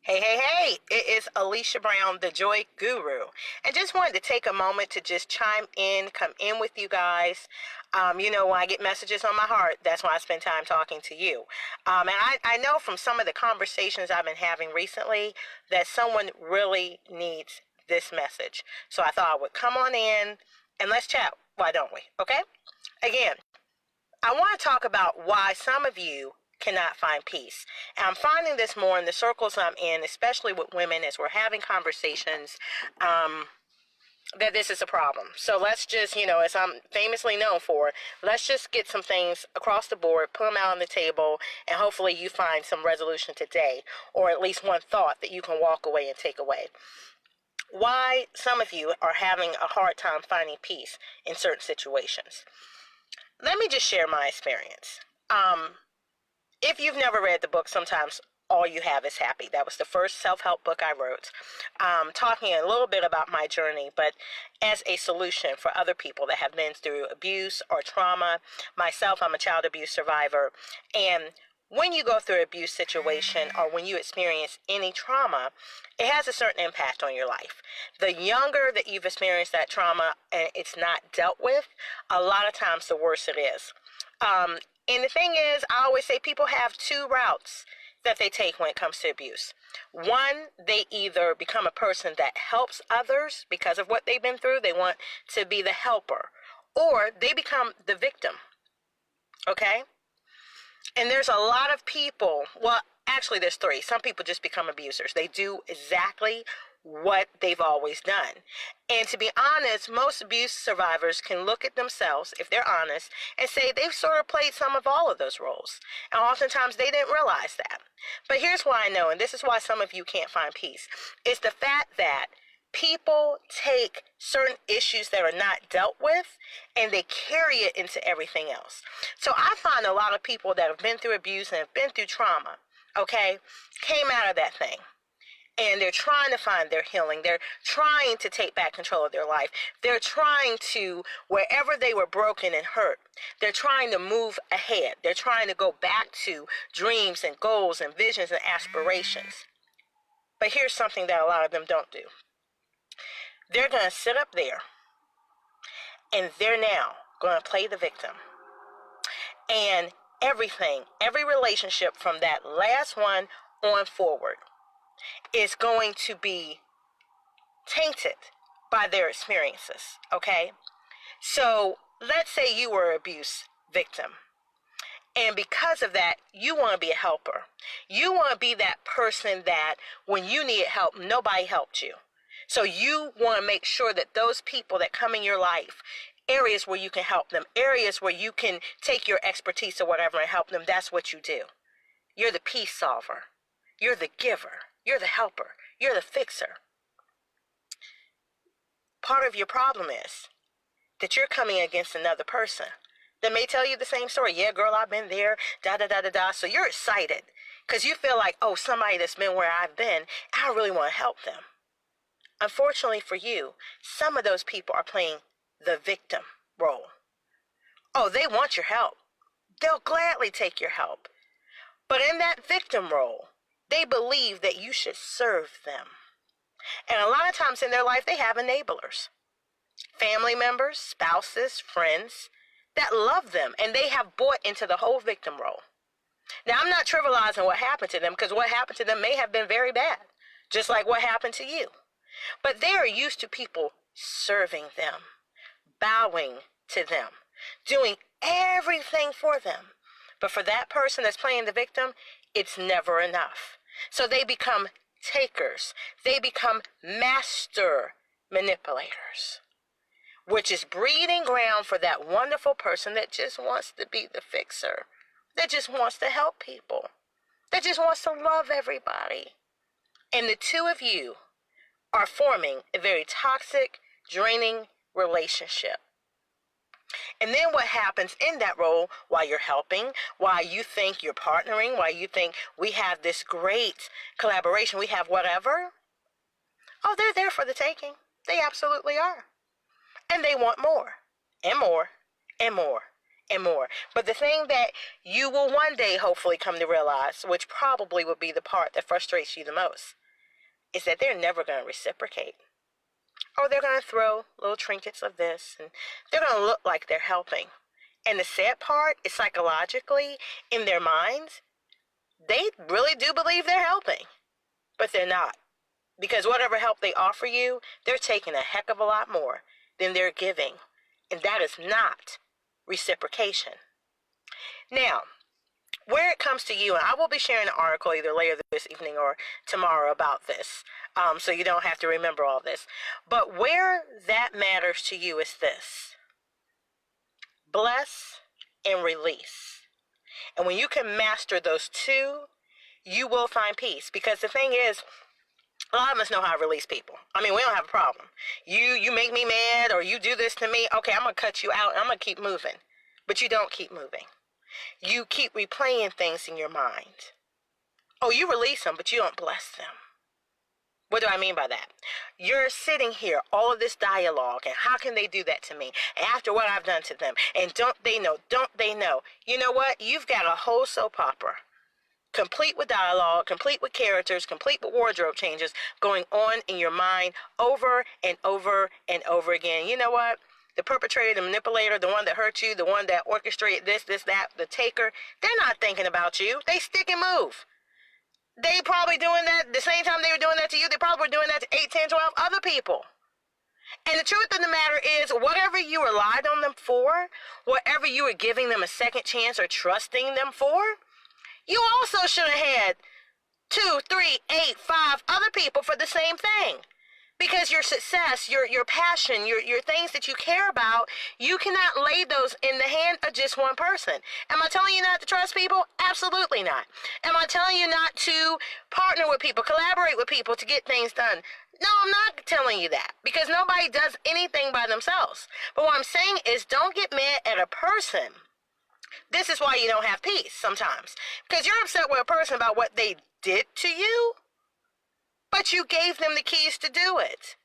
Hey, it is Alesha Brown, the Joy Guru. And just wanted to take a moment to just chime in, come in with you guys. When I get messages on my heart, that's when I spend time talking to you. And I know from some of the conversations I've been having recently that someone really needs this message. So I thought I would come on in and let's chat. Why don't we? Okay? Again, I want to talk about why some of you cannot find peace. And I'm finding this more in the circles I'm in, especially with women, as we're having conversations, that this is a problem. So let's just, as I'm famously known for, let's just get some things across the board, put them out on the table, and hopefully you find some resolution today, or at least one thought that you can walk away and take away. Why some of you are having a hard time finding peace in certain situations. Let me just share my experience. If you've never read the book, Sometimes All You Have Is Happy, that was the first self-help book I wrote, talking a little bit about my journey, but as a solution for other people that have been through abuse or trauma. Myself, I'm a child abuse survivor, and when you go through an abuse situation or when you experience any trauma, it has a certain impact on your life. The younger that you've experienced that trauma and it's not dealt with, a lot of times the worse it is. And the thing is, I always say people have two routes that they take when it comes to abuse. One, they either become a person that helps others because of what they've been through. They want to be the helper. Or they become the victim. Okay? And there's a lot of people, well, actually there's three. Some people just become abusers. They do exactly what they've always done. And to be honest, most abuse survivors can look at themselves, if they're honest, and say they've sort of played some of all of those roles. And oftentimes they didn't realize that. But here's why I know, and this is why some of you can't find peace, is the fact that people take certain issues that are not dealt with and they carry it into everything else. So I find a lot of people that have been through abuse and have been through trauma, okay, came out of that thing. And they're trying to find their healing. They're trying to take back control of their life. They're trying to, wherever they were broken and hurt, they're trying to move ahead. They're trying to go back to dreams and goals and visions and aspirations. But here's something that a lot of them don't do. They're going to sit up there and they're now going to play the victim. And everything, every relationship from that last one on forward is going to be tainted by their experiences, okay? So let's say you were an abuse victim. And because of that, you want to be a helper. You want to be that person that when you needed help, nobody helped you. So you want to make sure that those people that come in your life, areas where you can help them, areas where you can take your expertise or whatever and help them, that's what you do. You're the peace solver. You're the giver. You're the helper. You're the fixer. Part of your problem is that you're coming against another person that may tell you the same story. Yeah, girl, I've been there, da-da-da-da-da. So you're excited because you feel like, oh, somebody that's been where I've been, I really want to help them. Unfortunately for you, some of those people are playing the victim role. Oh, they want your help. They'll gladly take your help. But in that victim role, they believe that you should serve them. And a lot of times in their life, they have enablers. Family members, spouses, friends that love them. And they have bought into the whole victim role. Now, I'm not trivializing what happened to them because what happened to them may have been very bad. Just like what happened to you. But they are used to people serving them, bowing to them, doing everything for them. But for that person that's playing the victim, it's never enough. So they become takers. They become master manipulators, which is breeding ground for that wonderful person that just wants to be the fixer, that just wants to help people, that just wants to love everybody. And the two of you are forming a very toxic, draining relationship. And then what happens in that role while you're helping, while you think you're partnering, while you think we have this great collaboration, we have whatever. Oh, they're there for the taking. They absolutely are. And they want more and more and more and more. But the thing that you will one day hopefully come to realize, which probably would be the part that frustrates you the most, is that they're never going to reciprocate. Or they're going to throw little trinkets of this, and they're going to look like they're helping. And the sad part is psychologically, in their minds, they really do believe they're helping. But they're not. Because whatever help they offer you, they're taking a heck of a lot more than they're giving. And that is not reciprocation. Now, where it comes to you, and I will be sharing an article either later this evening or tomorrow about this, so you don't have to remember all this. But where that matters to you is this: bless and release. And when you can master those two, you will find peace. Because the thing is, a lot of us know how to release people. I mean, we don't have a problem. You make me mad, or you do this to me. Okay, I'm going to cut you out, and I'm going to keep moving. But you don't keep moving. You keep replaying things in your mind. Oh, you release them, but you don't bless them. What do I mean by that? You're sitting here, all of this dialogue, and how can they do that to me? And after what I've done to them, and don't they know, don't they know? You know what? You've got a whole soap opera, complete with dialogue, complete with characters, complete with wardrobe changes, going on in your mind over and over and over again. You know what? The perpetrator, the manipulator, the one that hurt you, the one that orchestrated this, that, the taker, they're not thinking about you. They stick and move. They probably doing that the same time they were doing that to you. They probably were doing that to 8, 10, 12 other people. And the truth of the matter is, whatever you relied on them for, whatever you were giving them a second chance or trusting them for, you also should have had 2, 3, 8, 5 other people for the same thing. Because your success, your passion, your things that you care about, you cannot lay those in the hand of just one person. Am I telling you not to trust people? Absolutely not. Am I telling you not to partner with people, collaborate with people to get things done? No, I'm not telling you that, because nobody does anything by themselves. But what I'm saying is, don't get mad at a person. This is why you don't have peace sometimes. Because you're upset with a person about what they did to you, but you gave them the keys to do it.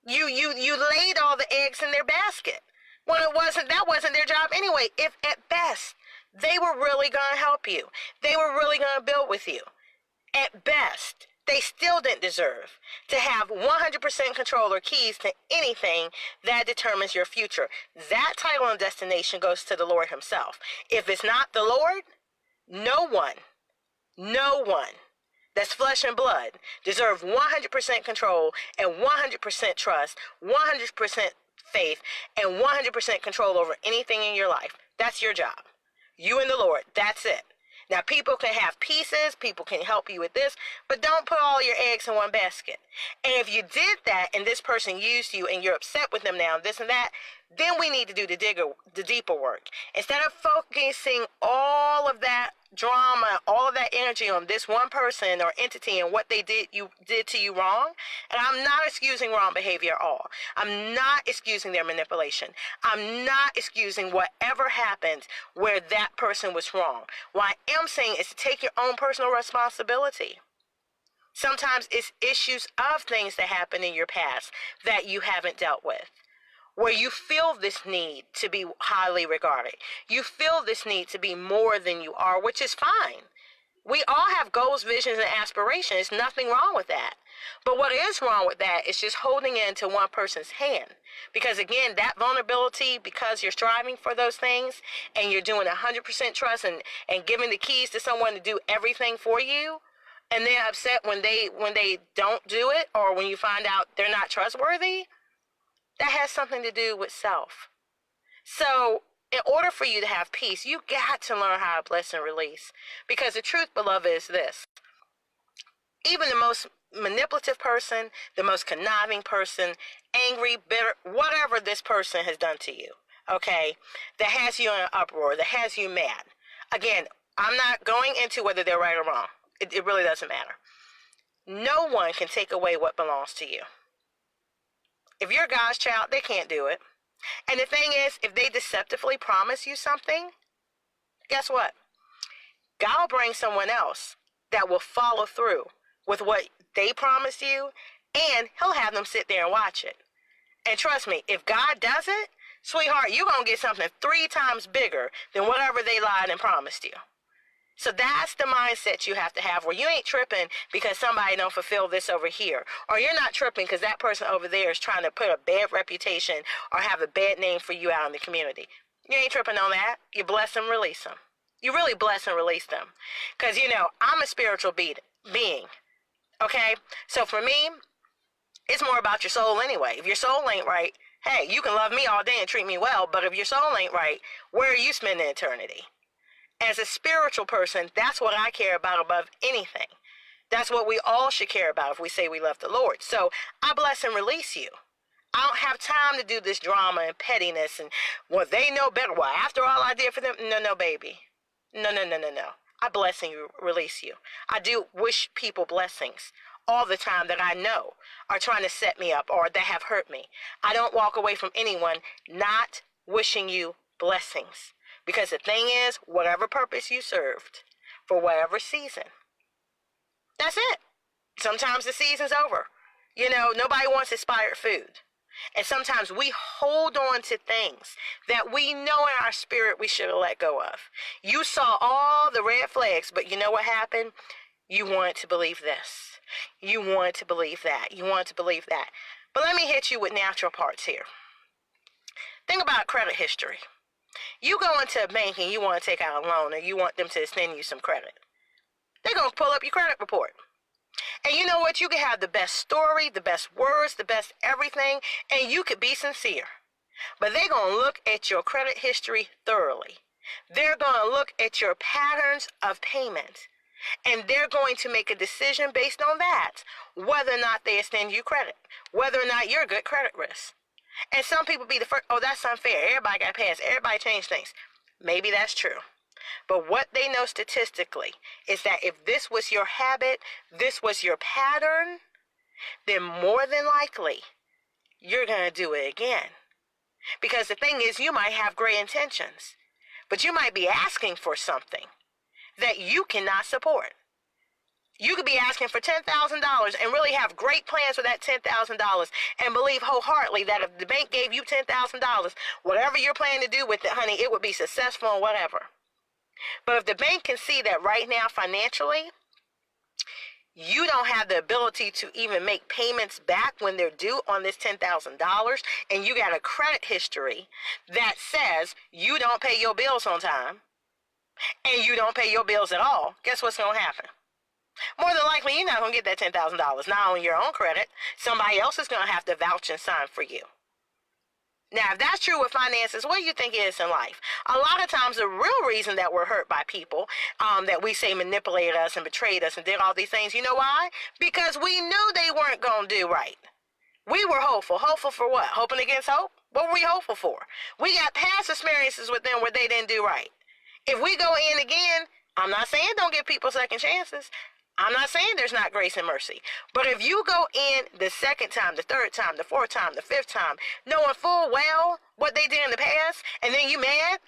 You laid all the eggs in their basket when that wasn't their job anyway. If at best they were really going to help you, they were really going to build with you, at best they still didn't deserve to have 100% control or keys to anything that determines your future. That title and destination goes to the Lord himself. If it's not the Lord, no one that's flesh and blood deserve 100% control and 100% trust, 100% faith, and 100% control over anything in your life. That's your job. You and the Lord. That's it. Now, people can have pieces, people can help you with this, but don't put all your eggs in one basket. And if you did that and this person used you and you're upset with them now, this and that, then we need to do the deeper work. Instead of focusing all of that drama, all of that energy on this one person or entity and what they did to you wrong, and I'm not excusing wrong behavior at all. I'm not excusing their manipulation. I'm not excusing whatever happened where that person was wrong. What I am saying is to take your own personal responsibility. Sometimes it's issues of things that happened in your past that you haven't dealt with, where you feel this need to be highly regarded. You feel this need to be more than you are, which is fine. We all have goals, visions, and aspirations. There's nothing wrong with that. But what is wrong with that is just holding into one person's hand. Because again, that vulnerability, because you're striving for those things and you're doing 100% trust and giving the keys to someone to do everything for you, and they're upset when they don't do it, or when you find out they're not trustworthy, that has something to do with self. So in order for you to have peace, you got to learn how to bless and release. Because the truth, beloved, is this: even the most manipulative person, the most conniving person, angry, bitter, whatever this person has done to you, okay, that has you in an uproar, that has you mad. Again, I'm not going into whether they're right or wrong. It really doesn't matter. No one can take away what belongs to you. If you're God's child, they can't do it. And the thing is, if they deceptively promise you something, guess what? God will bring someone else that will follow through with what they promised you, and he'll have them sit there and watch it. And trust me, if God does it, Sweetheart, you're going to get something 3 times bigger than whatever they lied and promised you. So that's the mindset you have to have, where you ain't tripping because somebody don't fulfill this over here. Or you're not tripping because that person over there is trying to put a bad reputation or have a bad name for you out in the community. You ain't tripping on that. You bless them, release them. You really bless and release them. Because, I'm a spiritual being. Okay? So for me, it's more about your soul anyway. If your soul ain't right, hey, you can love me all day and treat me well, but if your soul ain't right, where are you spending eternity? As a spiritual person, that's what I care about above anything. That's what we all should care about if we say we love the Lord. So I bless and release you. I don't have time to do this drama and pettiness and, well, they know better. Well, after all I did for them, no, baby. No. I bless and release you. I do wish people blessings all the time that I know are trying to set me up or that have hurt me. I don't walk away from anyone not wishing you blessings. Because the thing is, whatever purpose you served, for whatever season, that's it. Sometimes the season's over. Nobody wants expired food. And sometimes we hold on to things that we know in our spirit we should have let go of. You saw all the red flags, but you know what happened? You wanted to believe this. You wanted to believe that. You wanted to believe that. But let me hit you with natural parts here. Think about credit history. You go into a bank and you want to take out a loan or you want them to extend you some credit. They're going to pull up your credit report. And you know what? You can have the best story, the best words, the best everything, and you could be sincere. But they're going to look at your credit history thoroughly. They're going to look at your patterns of payment. And they're going to make a decision based on that, whether or not they extend you credit, whether or not you're a good credit risk. And some people be the first, oh, that's unfair. Everybody got passed. Everybody changed things. Maybe that's true. But what they know statistically is that if this was your habit, this was your pattern, then more than likely, you're going to do it again. Because the thing is, you might have great intentions, but you might be asking for something that you cannot support. You could be asking for $10,000 and really have great plans for that $10,000 and believe wholeheartedly that if the bank gave you $10,000, whatever you're planning to do with it, honey, it would be successful and whatever. But if the bank can see that right now financially, you don't have the ability to even make payments back when they're due on this $10,000, and you got a credit history that says you don't pay your bills on time, and you don't pay your bills at all, guess what's going to happen? More than likely, you're not going to get that $10,000. Not on your own credit. Somebody else is going to have to vouch and sign for you. Now, if that's true with finances, what do you think it is in life? A lot of times, the real reason that we're hurt by people that we say manipulated us and betrayed us and did all these things, you know why? Because we knew they weren't going to do right. We were hopeful. Hopeful for what? Hoping against hope? What were we hopeful for? We got past experiences with them where they didn't do right. If we go in again, I'm not saying don't give people second chances. I'm not saying there's not grace and mercy. But if you go in the second time, the third time, the fourth time, the fifth time, knowing full well what they did in the past, and then you mad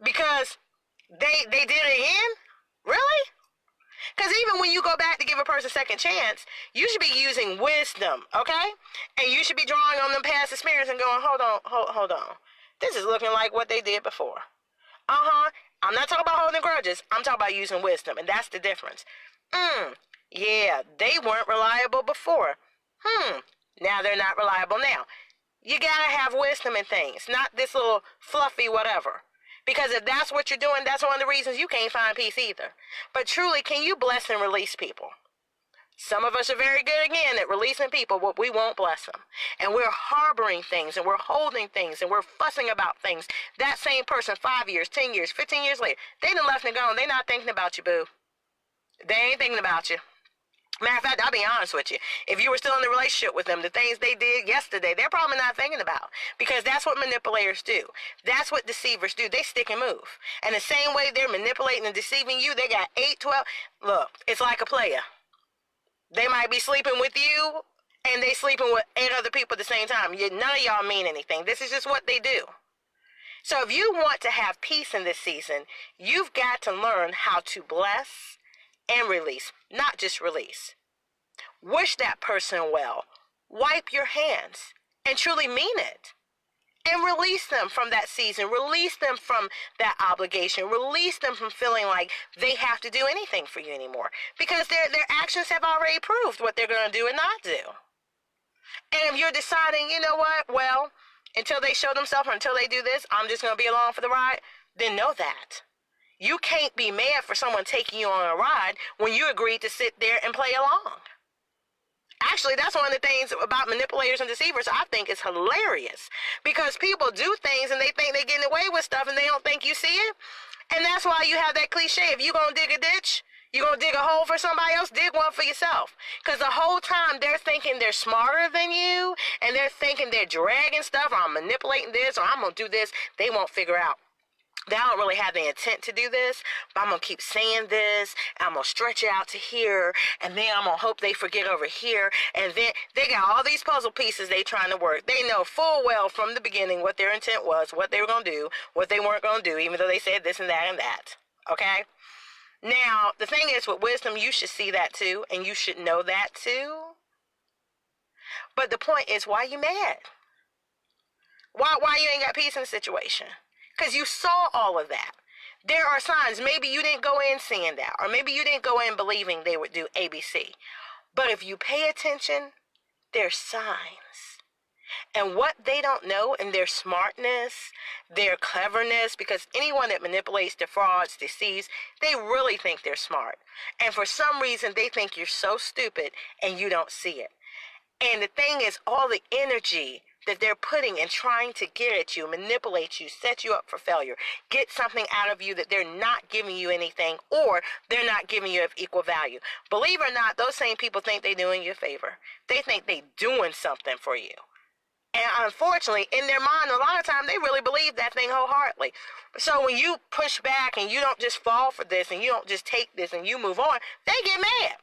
because they did it again? Really? Because even when you go back to give a person a second chance, you should be using wisdom, okay? And you should be drawing on them past experience and going, hold on. This is looking like what they did before. I'm not talking about holding grudges. I'm talking about using wisdom, and that's the difference. Yeah, they weren't reliable before. Now they're not reliable now. You gotta have wisdom in things, not this little fluffy whatever. Because if that's what you're doing, that's one of the reasons you can't find peace either. But truly, can you bless and release people? Some of us are very good again at releasing people, but we won't bless them. And we're harboring things, and we're holding things, and we're fussing about things. That same person, 5 years, 10 years, 15 years later, they done left and gone. They not thinking about you, boo. They ain't thinking about you. Matter of fact, I'll be honest with you. If you were still in a relationship with them, the things they did yesterday, they're probably not thinking about. Because that's what manipulators do. That's what deceivers do. They stick and move. And the same way they're manipulating and deceiving you, they got 8, 12. Look, it's like a player. They might be sleeping with you, and they sleeping with 8 other people at the same time. None of y'all mean anything. This is just what they do. So if you want to have peace in this season, you've got to learn how to bless and release, not just release. Wish that person well. Wipe your hands and truly mean it. And release them from that season. Release them from that obligation. Release them from feeling like they have to do anything for you anymore. Because their actions have already proved what they're going to do and not do. And if you're deciding, you know what, well, until they show themselves or until they do this, I'm just going to be along for the ride, then know that. You can't be mad for someone taking you on a ride when you agreed to sit there and play along. Actually, that's one of the things about manipulators and deceivers I think is hilarious. Because people do things and they think they're getting away with stuff and they don't think you see it. And that's why you have that cliche, if you're going to dig a ditch, you're going to dig a hole for somebody else, dig one for yourself. Because the whole time they're thinking they're smarter than you and they're thinking they're dragging stuff or I'm manipulating this or I'm going to do this, they won't figure out. They don't really have the intent to do this, but I'm going to keep saying this, and I'm going to stretch it out to here, and then I'm going to hope they forget over here, and then they got all these puzzle pieces they trying to work. They know full well from the beginning what their intent was, what they were going to do, what they weren't going to do, even though they said this and that and that, okay? Now, the thing is, with wisdom, you should see that too, and you should know that too. But the point is, why are you mad? Why you ain't got peace in the situation? Because you saw all of that. There are signs. Maybe you didn't go in seeing that. Or maybe you didn't go in believing they would do ABC. But if you pay attention, there's signs. And what they don't know in their smartness, their cleverness, because anyone that manipulates, defrauds, deceives, they really think they're smart. And for some reason, they think you're so stupid and you don't see it. And the thing is, all the energy that they're putting and trying to get at you, manipulate you, set you up for failure, get something out of you that they're not giving you anything or they're not giving you of equal value. Believe it or not, those same people think they're doing you a favor. They think they're doing something for you. And unfortunately, in their mind, a lot of times they really believe that thing wholeheartedly. So when you push back and you don't just fall for this and you don't just take this and you move on, they get mad.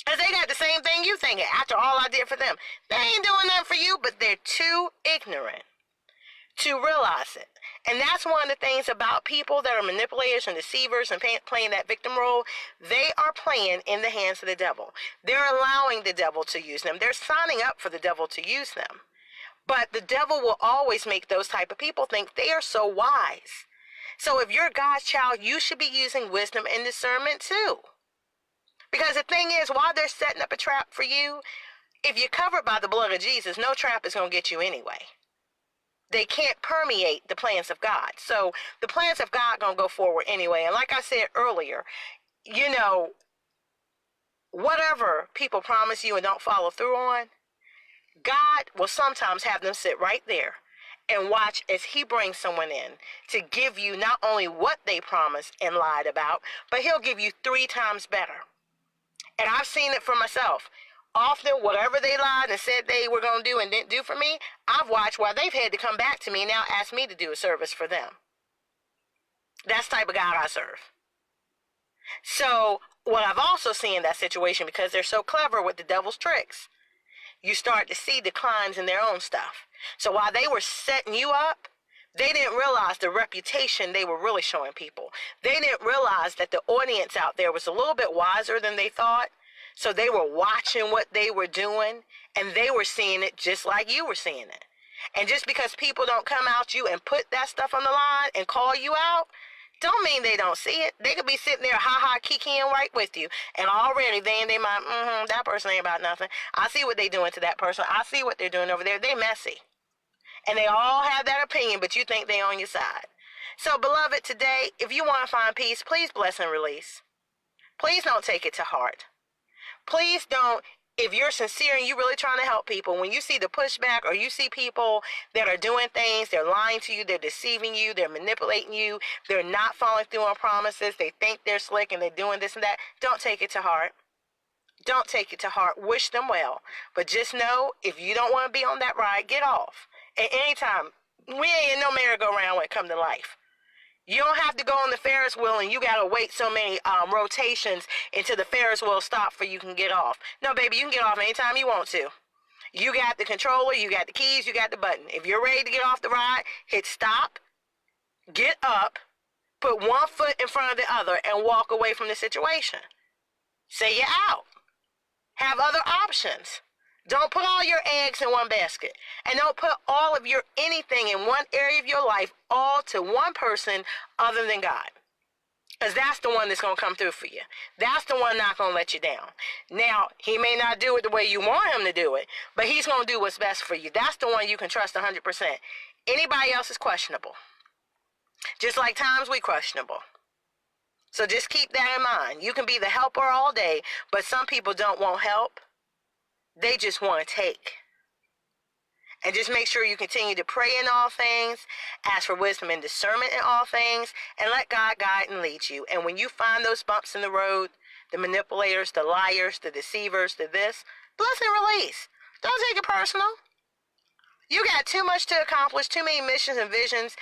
Because they got the same thing you thinking after all I did for them. They ain't doing nothing for you, but they're too ignorant to realize it. And that's one of the things about people that are manipulators and deceivers and playing that victim role. They are playing in the hands of the devil. They're allowing the devil to use them. They're signing up for the devil to use them. But the devil will always make those type of people think they are so wise. So if you're God's child, you should be using wisdom and discernment too. Because the thing is, while they're setting up a trap for you, if you're covered by the blood of Jesus, no trap is going to get you anyway. They can't permeate the plans of God. So the plans of God going to go forward anyway. And like I said earlier, you know, whatever people promise you and don't follow through on, God will sometimes have them sit right there and watch as he brings someone in to give you not only what they promised and lied about, but he'll give you 3 times better. And I've seen it for myself. Often, whatever they lied and said they were going to do and didn't do for me, I've watched while they've had to come back to me and now ask me to do a service for them. That's the type of God I serve. So, what I've also seen in that situation, because they're so clever with the devil's tricks, you start to see declines in their own stuff. So while they were setting you up, they didn't realize the reputation they were really showing people. They didn't realize that the audience out there was a little bit wiser than they thought. So they were watching what they were doing, and they were seeing it just like you were seeing it. And just because people don't come out you and put that stuff on the line and call you out, don't mean they don't see it. They could be sitting there ha-ha kikiing right with you. And already they in their mind, that person ain't about nothing. I see what they doing to that person. I see what they're doing over there. They messy. And they all have that opinion, but you think they on your side. So, beloved, today, if you want to find peace, please bless and release. Please don't take it to heart. Please don't, if you're sincere and you're really trying to help people, when you see the pushback or you see people that are doing things, they're lying to you, they're deceiving you, they're manipulating you, they're not following through on promises, they think they're slick and they're doing this and that, don't take it to heart. Don't take it to heart. Wish them well. But just know, if you don't want to be on that ride, get off. At any time, we ain't in no merry-go-round when it comes to life. You don't have to go on the Ferris wheel and you got to wait so many rotations until the Ferris wheel stops for you can get off. No, baby, you can get off anytime you want to. You got the controller, you got the keys, you got the button. If you're ready to get off the ride, hit stop, get up, put one foot in front of the other, and walk away from the situation. Say you're out. Have other options. Don't put all your eggs in one basket. And don't put all of your anything in one area of your life all to one person other than God. Because that's the one that's going to come through for you. That's the one not going to let you down. Now, he may not do it the way you want him to do it, but he's going to do what's best for you. That's the one you can trust 100%. Anybody else is questionable. Just like times we questionable. So just keep that in mind. You can be the helper all day, but some people don't want help. They just want to take. And just make sure you continue to pray in all things, ask for wisdom and discernment in all things, and let God guide and lead you. And when you find those bumps in the road, the manipulators, the liars, the deceivers, the this, bless and release. Don't take it personal. You got too much to accomplish, too many missions and visions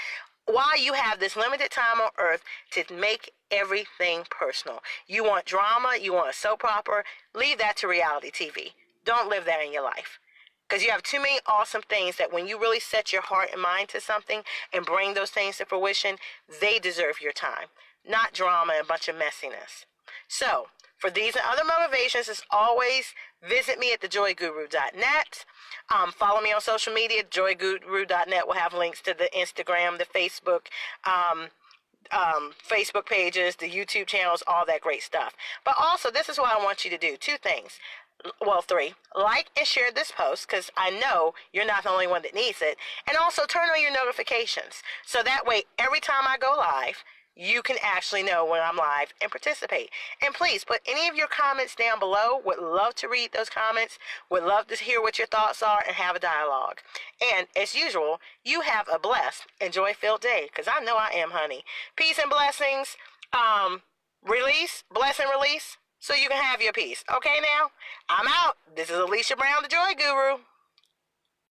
while you have this limited time on earth to make everything personal. You want drama, you want a soap opera, leave that to reality TV. Don't live that in your life. Because you have too many awesome things that when you really set your heart and mind to something and bring those things to fruition, they deserve your time. Not drama and a bunch of messiness. So, for these and other motivations, as always, visit me at thejoyguru.net. Follow me on social media. Joyguru.net will have links to the Instagram, the Facebook, Facebook pages, the YouTube channels, all that great stuff. But also, this is what I want you to do. 2 things. Well, 3. Like and share this post, because I know you're not the only one that needs it. And also turn on your notifications. So that way, every time I go live, you can actually know when I'm live and participate. And please put any of your comments down below. Would love to read those comments. Would love to hear what your thoughts are and have a dialogue. And as usual, you have a blessed and joy-filled day, because I know I am, honey. Peace and blessings. Release, bless and release, so you can have your peace. Okay now? I'm out. This is Alesha Brown, the Joy Guru.